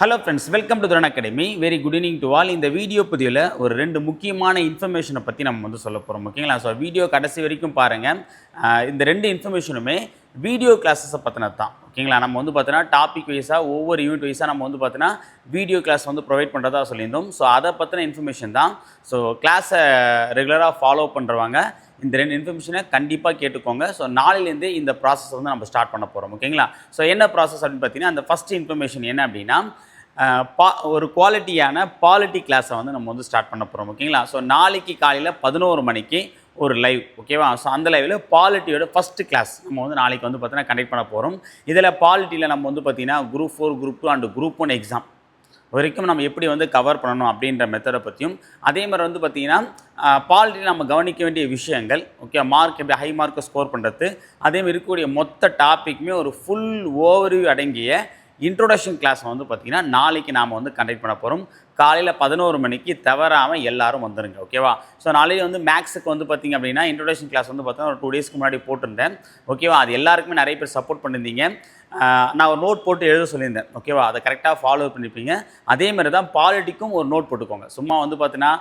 Hello friends, welcome to துரன் academy. Very good evening to all. இந்த video பதிவில் ஒரு 2 முக்கியமான இன்ஃபர்மேஷனை பற்றி நம்ம வந்து சொல்ல போகிறோம். ஓகேங்களா? ஸோ வீடியோ கடைசி வரைக்கும் பாருங்கள். இந்த 2 இன்ஃபர்மேஷனுமே வீடியோ கிளாஸஸை பற்றினது தான். ஓகேங்களா? நம்ம வந்து பார்த்தீங்கன்னா டாபிக் வைஸாக ஒவ்வொரு யூனிட் வைஸாக நம்ம வந்து பார்த்தீங்கன்னா வீடியோ கிளாஸ் வந்து ப்ரொவைட் பண்ணுறதா சொல்லியிருந்தோம். ஸோ அதை பற்றின இன்ஃபர்மேஷன் தான். ஸோ கிளாஸை ரெகுலராக ஃபாலோ பண்ணுறவங்க இந்த 2 இன்ஃபர்மேஷனை கண்டிப்பாக கேட்டுக்கோங்க. ஸோ நாளையிலேருந்தே இந்த ப்ராசஸ் வந்து நம்ம ஸ்டார்ட் பண்ண போகிறோம். ஓகேங்களா? ஸோ என்ன ப்ராசஸ் அப்படின்னு பார்த்தீங்கன்னா, அந்த ஃபஸ்ட் இன்ஃபர்மேஷன் என்ன அப்படின்னா, ஒரு குவாலிட்டியான பாலிட்டி கிளாஸை வந்து நம்ம வந்து ஸ்டார்ட் பண்ண போகிறோம். ஓகேங்களா? ஸோ நாளைக்கு காலையில் 11 மணிக்கு ஒரு லைவ். ஓகேவா? ஸோ அந்த லைவில் பாலிட்டியோட ஃபஸ்ட்டு கிளாஸ் நம்ம வந்து நாளைக்கு வந்து பார்த்தீங்கன்னா கண்டக்ட் பண்ண போகிறோம். இதில் பாலிட்டியில் நம்ம வந்து பார்த்திங்கன்னா group 4, group 2 and group 1 exam வரைக்கும் நம்ம எப்படி வந்து கவர் பண்ணணும் அப்படின்ற மெத்தடை பற்றியும், அதே மாதிரி வந்து பார்த்திங்கன்னா பாலிட்டியில் நம்ம கவனிக்க வேண்டிய விஷயங்கள், ஓகே, மார்க் எப்படி ஹை மார்க்கை ஸ்கோர் பண்ணுறது, அதேமாதிரி இருக்கக்கூடிய மொத்த டாப்பிக்குமே ஒரு ஃபுல் ஓவர்வியூ அடங்கிய இன்ட்ரோடக்ஷன் கிளாஸ் வந்து பார்த்திங்கன்னா நாளைக்கு நாம் வந்து கண்டக்ட் பண்ண போகிறோம். காலையில் 11 மணிக்கு தவறாமல் எல்லாரும் வந்துடுங்க. ஓகேவா? ஸோ நாளைக்கு வந்து மேக்ஸுக்கு வந்து பார்த்திங்க அப்படின்னா இன்ட்ரோடக்ஷன் கிளாஸ் வந்து பார்த்தீங்கன்னா ஒரு 2 டேஸ்க்கு முன்னாடி போட்டிருந்தேன். ஓகேவா? அது எல்லாருக்குமே நிறைய பேர் சப்போர்ட் பண்ணியிருந்தீங்க. நான் ஒரு நோட் போட்டு எழுத சொல்லியிருந்தேன். ஓகேவா? அதை கரெக்டாக ஃபாலோ பண்ணியிருப்பீங்க. அதேமாதிரி தான் பாலிட்டிக்கும் ஒரு நோட் போட்டுக்கோங்க. சும்மா வந்து பார்த்தீங்கன்னா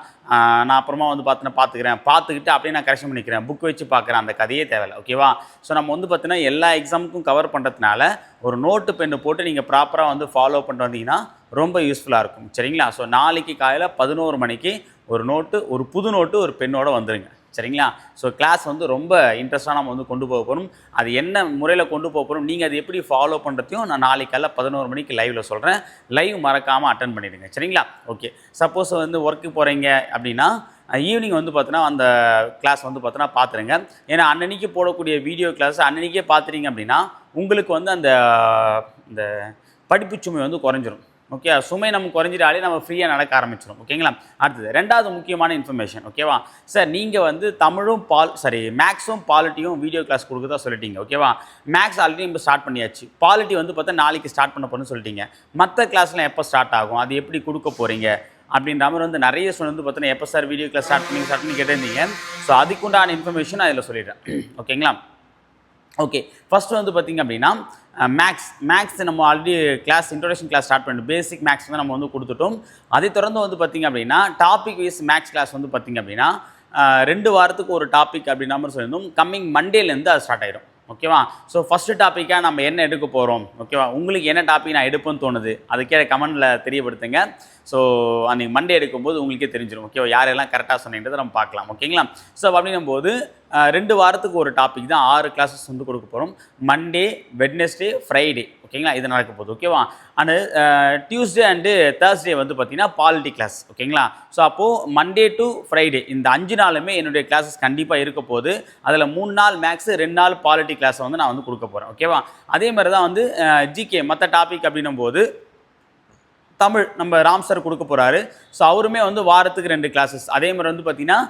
நான் அப்புறமா வந்து பார்த்துக்கிட்டு அப்படியே நான் கரெக்ஷன் பண்ணிக்கிறேன், புக் வச்சு பார்க்குறேன், அந்த கதையே தேவையில்லை. ஓகேவா? ஸோ நம்ம வந்து பார்த்தீங்கன்னா எல்லா எக்ஸாமுக்கும் கவர் பண்ணுறதுனால ஒரு நோட்டு பெண்ணு போட்டு நீங்கள் ப்ராப்பராக வந்து ஃபாலோ பண்ணிட்டு வந்தீங்கன்னா ரொம்ப யூஸ்ஃபுல்லாக இருக்கும். சரிங்களா? ஸோ நாளைக்கு காலையில் 11 மணிக்கு ஒரு நோட்டு, ஒரு புது நோட்டு, ஒரு பெண்ணோடு வந்துடுங்க. சரிங்களா? ஸோ கிளாஸ் வந்து ரொம்ப இன்ட்ரெஸ்ட்டாக நம்ம வந்து கொண்டு போக போகிறோம். அது என்ன முறையில் கொண்டு போக போகிறோம், நீங்கள் அது எப்படி ஃபாலோ பண்ணுறதையும் நான் நாளைக்கு காலையில் 11 மணிக்கு லைவில் சொல்கிறேன். லைவ் மறக்காமல் அட்டன் பண்ணிடுங்க. சரிங்களா? ஓகே. சப்போஸ் வந்து ஒர்க்கு போகிறீங்க அப்படின்னா ஈவினிங் வந்து பார்த்தீங்கன்னா அந்த கிளாஸ் வந்து பார்த்தீங்கன்னா பார்த்துருங்க. ஏன்னா அன்னன்னைக்கு போடக்கூடிய வீடியோ கிளாஸ் அன்னன்னைக்கே பார்த்துட்டீங்க அப்படின்னா உங்களுக்கு வந்து அந்த இந்த படிப்பு சுமை வந்து குறைஞ்சிரும். ஓகே, சுமை நம்ம குறைஞ்சிட்டாலே நம்ம ஃப்ரீயாக நடக்க ஆரம்பிச்சிடும். ஓகேங்களா? அடுத்தது 2வது முக்கியமான இன்ஃபர்மேஷன். ஓகேவா சார்? நீங்கள் வந்து தமிழும் மேக்ஸும் பாலிட்டியும் வீடியோ கிளாஸ் கொடுக்குறதா சொல்லிட்டீங்க. ஓகேவா? மேக்ஸ் ஆல்ரெடி நம்ம ஸ்டார்ட் பண்ணியாச்சு. பாலிட்டி வந்து பார்த்தா நாளைக்கு ஸ்டார்ட் பண்ண போகிறேன்னு சொல்லிட்டீங்க. மற்ற கிளாஸ்லாம் எப்போ ஸ்டார்ட் ஆகும், அது எப்படி கொடுக்க போகிறீங்க அப்படின்ற மாதிரி வந்து நிறைய வந்து பார்த்தீங்கன்னா எப்போ சார் வீடியோ கிளாஸ் ஸ்டார்ட் பண்ணி கேட்டிருந்தீங்க. ஸோ அதுக்குண்டான இன்ஃபர்மேஷன் அதில் சொல்லிடுறேன். ஓகேங்களா? ஓகே, ஃபஸ்ட்டு வந்து பார்த்திங்க அப்படின்னா மேக்ஸ் நம்ம already class introduction class start பண்ணிட்டு பேசிக் மேக்ஸ் வந்து நம்ம வந்து கொடுத்துட்டோம். அதை தொடர்ந்து வந்து பார்த்திங்க அப்படின்னா டாபிக் வைஸ் மேக்ஸ் கிளாஸ் வந்து பார்த்திங்க அப்படின்னா 2 வாரத்துக்கு ஒரு டாபிக் அப்படின்ற மாதிரி சொல்லியிருந்தோம். கம்மிங் மண்டேலேருந்து அது ஸ்டார்ட் ஆகிடும். ஓகேவா? ஸோ ஃபஸ்ட்டு டாப்பிக்காக நம்ம என்ன எடுக்க போகிறோம், ஓகேவா, உங்களுக்கு என்ன டாபிக் நான் எடுப்பேன்னு தோணுது அதுக்கே கமெண்டில் தெரியப்படுத்துங்க. ஸோ அன்றைக்கி மண்டே எடுக்கும்போது உங்களுக்கே தெரிஞ்சிடும். ஓகேவா? யாரெல்லாம் கரெக்டாக சொன்னீங்கிறத நம்ம பார்க்கலாம். ஓகேங்களா? ஸோ அப்படின்னும் போது 2 வாரத்துக்கு ஒரு டாபிக் தான் 6 கிளாஸஸ் வந்து கொடுக்க போகிறோம். Monday, Wednesday, Friday. ஓகேங்களா? இது நடக்க போகுது. ஓகேவா? அண்டு டியூஸ்டே அண்டு தேர்ஸ்டே வந்து பார்த்திங்கன்னா பாலிட்டி கிளாஸ். ஓகேங்களா? ஸோ அப்போது மண்டே டு ஃப்ரைடே இந்த 5 நாளுமே என்னுடைய கிளாஸஸ் கண்டிப்பாக இருக்க போகுது. அதில் 3 நாள் மேக்ஸு, 2 நாள் பாலிட்டி கிளாஸை வந்து நான் வந்து கொடுக்க போகிறேன். ஓகேவா? அதே மாதிரி தான் வந்து ஜிகே மற்ற டாபிக் அப்படின்னும் போது தமிழ் நம்ம ராம் சார் கொடுக்க போகிறாரு. ஸோ அவருமே வந்து வாரத்துக்கு 2 கிளாஸஸ். அதே மாதிரி வந்து பார்த்திங்கன்னா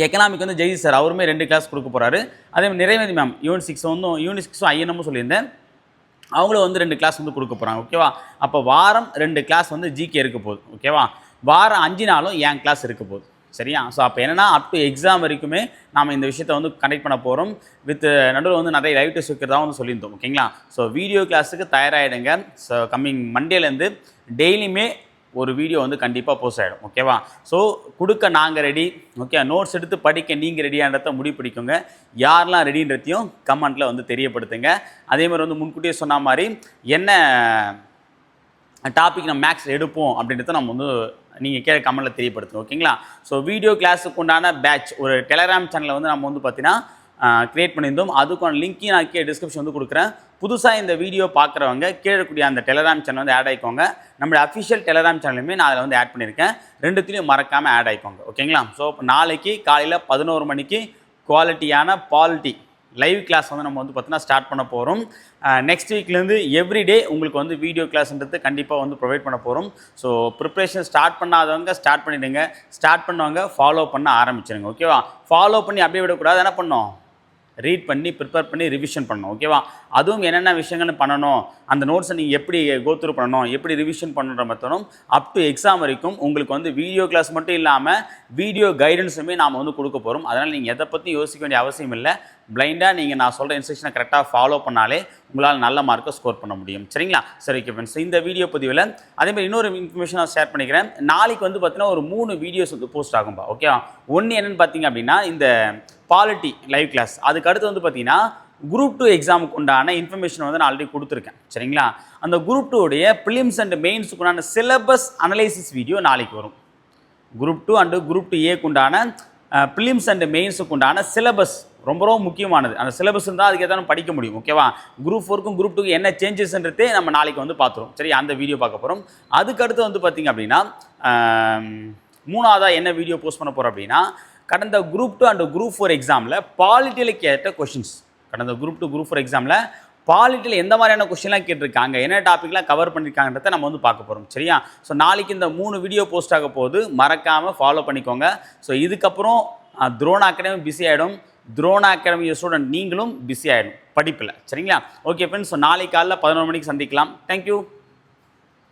எக்கனாமிக் வந்து ஜெய்தி சார் அவருமே 2 கிளாஸ் கொடுக்க போகிறாரு. அதே மாதிரி நிறைவேதி மேம் யூனிட் 6 ஐஎன்எம்மும் சொல்லியிருந்தேன், அவங்களும் வந்து 2 கிளாஸ் வந்து கொடுக்க போகிறாங்க. ஓகேவா? அப்போ வாரம் 2 கிளாஸ் வந்து ஜிகே இருக்க போகுது. ஓகேவா? வாரம் 5 நாளும் என் கிளாஸ் இருக்க போகுது. சரியா? ஸோ அப்போ என்னென்னா அப் டு எக்ஸாம் வரைக்குமே நாம் இந்த விஷயத்தை வந்து கண்டக்ட் பண்ண போகிறோம். வித் நடுவில் வந்து நிறைய லைவ் டெஸ்ட் வைக்கிறதா வந்து சொல்லியிருந்தோம். ஓகேங்களா? ஸோ வீடியோ கிளாஸுக்கு தயாராகிடுங்க. ஸோ கம்மிங் மண்டேலேருந்து டெய்லியுமே ஒரு வீடியோ வந்து கண்டிப்பாக போஸ்ட் ஆகிடும். ஓகேவா? ஸோ கொடுக்க நாங்கள் ரெடி. ஓகே, நோட்ஸ் எடுத்து படிக்க நீங்கள் ரெடியான்றத முடிவு பிடிக்குங்க. யாரெல்லாம் ரெடின்றதையும் கமெண்ட்டில் வந்து தெரியப்படுத்துங்க. அதேமாதிரி வந்து முன்கூட்டியே சொன்ன மாதிரி என்ன டாபிக் நம்ம மேக்ஸ் எடுப்போம் அப்படின்றத நம்ம வந்து நீங்கள் கீழே கமெண்ட்டில் தெரியப்படுத்துங்க. ஓகேங்களா? ஸோ வீடியோ கிளாஸுக்கு உண்டான பேட்ச் ஒரு டெலகிராம் சேனலை வந்து நம்ம வந்து பார்த்தீங்கன்னா க்ரியேட் பண்ணியிருந்தோம். அதுக்கான லிங்க்கையும் நான் கீழே டிஸ்கிரிப்ஷன் வந்து கொடுக்குறேன். புதுசாக இந்த வீடியோ பார்க்குறவங்க கீழே கூடிய அந்த டெலகிராம் சேனல் வந்து ஆட் ஆகிக்கோங்க. நம்மளுடைய அஃபிஷியல் டெலகிராம் சேனலுமே நான் அதில் வந்து ஆட் பண்ணியிருக்கேன். 2த்துலையும் மறக்காமல் ஆட் ஆகிக்கோங்க. ஓகேங்களா? ஸோ நாளைக்கு காலையில் 11 மணிக்கு குவாலிட்டியான பாலிட்டி லைவ் கிளாஸ் வந்து நம்ம வந்து பார்த்தீங்கன்னா ஸ்டார்ட் பண்ண போகிறோம். நெக்ஸ்ட் வீக்லேருந்து எவ்ரிடே உங்களுக்கு வந்து வீடியோ கிளாஸ்ன்றது கண்டிப்பாக வந்து ப்ரொவைட் பண்ண போகிறோம். ஸோ ப்ரிப்ரேஷன் ஸ்டார்ட் பண்ணாதவங்க ஸ்டார்ட் பண்ணிவிடுங்க. ஸ்டார்ட் பண்ணவங்க ஃபாலோ பண்ண ஆரம்பிச்சிடுங்க. ஓகேவா? ஃபாலோ பண்ணி அப்படியே விடக்கூடாது. என்ன பண்ணோம், ரீட் பண்ணி ப்ரிப்பேர் பண்ணி ரிவிஷன் பண்ணணும். ஓகேவா? அதுவும் என்னென்ன விஷயங்கள்னு பண்ணணும், அந்த நோட்ஸை நீங்கள் எப்படி கோத்ரூ பண்ணணும், எப்படி ரிவிஷன் பண்ணுற மெத்தடும் அப் டு எக்ஸாம் வரைக்கும் உங்களுக்கு வந்து வீடியோ கிளாஸ் மட்டும் இல்லாமல் வீடியோ கைடன்ஸுமே நாம் வந்து கொடுக்க போகிறோம். அதனால் நீங்கள் எதை பற்றி யோசிக்க வேண்டிய அவசியம் இல்லை. பிளைண்டாக நீங்கள் நான் சொல்கிற இன்ஸ்ட்ரக்ஷனை கரெக்டாக ஃபாலோ பண்ணாலே உங்களால் நல்ல மார்க்கை ஸ்கோர் பண்ண முடியும். சரிங்களா? சரி, ஓகே ஃப்ரெண்ட்ஸ், இந்த வீடியோ பதிவில் அதேமாதிரி இன்னொரு இன்ஃபர்மேஷன் நான் ஷேர் பண்ணிக்கிறேன். நாளைக்கு வந்து பார்த்தீங்கன்னா ஒரு 3 வீடியோஸ் வந்து போஸ்ட் ஆகும்பா. ஓகேவா? ஒன்று என்னென்னு பார்த்தீங்க அப்படின்னா இந்த பாலிட்டி லைவ் கிளாஸ். அதுக்கு அடுத்து வந்து பார்த்தீங்கன்னா குரூப் 2 எக்ஸாமுக்கு உண்டான இன்ஃபர்மேஷன் வந்து நான் ஆல்ரெடி கொடுத்துருக்கேன். சரிங்களா? அந்த குரூப் 2 உடைய ப்ரிலிம்ஸ் அண்ட் மெயின்ஸுக்கு உண்டான சிலபஸ் அனலைசிஸ் வீடியோ நாளைக்கு வரும். குரூப் 2 அண்டு குரூப் 2A உண்டான ப்ரிலிம்ஸ் அண்ட் மெயின்ஸுக்கு உண்டான சிலபஸ் ரொம்ப ரொம்ப முக்கியமானது. அந்த சிலபஸ் இருந்தால் அதுக்கு எதாவது படிக்க முடியும். ஓகேவா? குரூப் 4க்கும் குரூப் 2க்கு என்ன சேஞ்சஸ்ன்றதே நம்ம நாளைக்கு வந்து பார்த்துருவோம். சரி, அந்த வீடியோ பார்க்க போகிறோம். அதுக்கடுத்து வந்து பார்த்திங்க அப்படின்னா மூணாவதாக என்ன வீடியோ போஸ்ட் பண்ண போகிறோம் அப்படின்னா கடந்த குரூப் 2 அண்ட் குரூப் 4 எக்ஸாமில் பாலிட்டியில் கேட்ட கொஷின்ஸ். கடந்த குரூப் 2 குரூப் 4 எக்ஸாமில் பாலிட்டியில் எந்த மாதிரியான கொஸ்டின்லாம் கேட்டிருக்காங்க, என்ன டாப்பிக்லாம் கவர் பண்ணியிருக்காங்கன்றத நம்ம வந்து பார்க்க போகிறோம். சரியா? ஸோ நாளைக்கு இந்த 3 வீடியோ போஸ்ட் ஆக போது மறக்காமல் ஃபாலோ பண்ணிக்கோங்க. ஸோ இதுக்கப்புறம் துரோணா அகாடமி பிஸி ஆகிடும். துரோணா அகாடமி ஸ்டூடெண்ட் நீங்களும் பிஸி ஆகிடும் படிப்பில். சரிங்களா? ஓகே ஃப்ரெண்ட்ஸ், ஸோ நாளைக்கு காலையில் 11 மணிக்கு சந்திக்கலாம். தேங்க்யூ.